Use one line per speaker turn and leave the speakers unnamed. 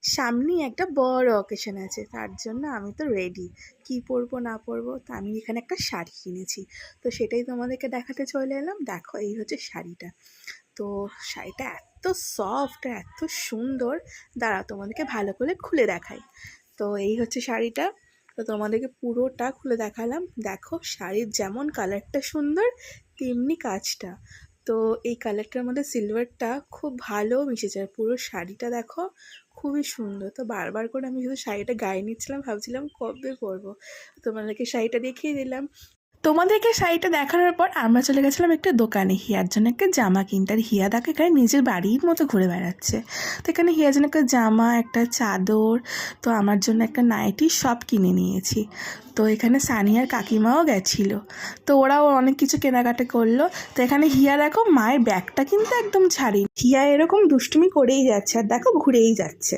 সামনেই একটা বড় অকেশন আছে, তার জন্য আমি তো রেডি। কি পরবো না পরবো, তো আমি এখানে একটা শাড়ি কিনেছি, তো সেটাই তোমাদেরকে দেখাতে চলে এলাম। দেখো, এই হচ্ছে শাড়িটা। তো শাড়িটা এত সফট, এত সুন্দর। দাঁড়াও, তোমাদেরকে ভালো করে খুলে দেখাই। তো এই হচ্ছে শাড়িটা। তো তোমাদেরকে পুরোটা খুলে দেখালাম। দেখো, শাড়ির যেমন কালারটা সুন্দর, তেমনি কাজটা। তো এই কালারটার মধ্যে সিলভারটা খুব ভালো মিশেছে, আর পুরো শাড়িটা দেখো খুবই সুন্দর। তো বারবার করে আমি শুধু শাড়িটা গায়ে নিচ্ছিলাম, ভাবছিলাম কবে পরবো। তোমাদেরকে শাড়িটা দেখিয়ে দিলাম। তোমাদেরকে শাড়িটা দেখানোর পর আমরা চলে গেছিলাম একটা দোকানে, হিয়ার জন্য একটা জামা কিনতে। আর হিয়া দেখো এখানে নিজের বাড়ির মতো ঘুরে বেড়াচ্ছে। তো এখানে হিয়ার জন্য একটা জামা, একটা চাদর, তো আমার জন্য একটা নাইটি সব কিনে নিয়েছি। তো এখানে সানিয়ার কাকিমাও গেছিলো, তো ওরাও অনেক কিছু কেনাকাটা করলো। তো এখানে হিয়া দেখো মায়ের ব্যাগটা কিন্তু একদম ছাড়েনি। হিয়া এরকম দুষ্টুমি করেই যাচ্ছে, আর দেখো ঘুরেই যাচ্ছে।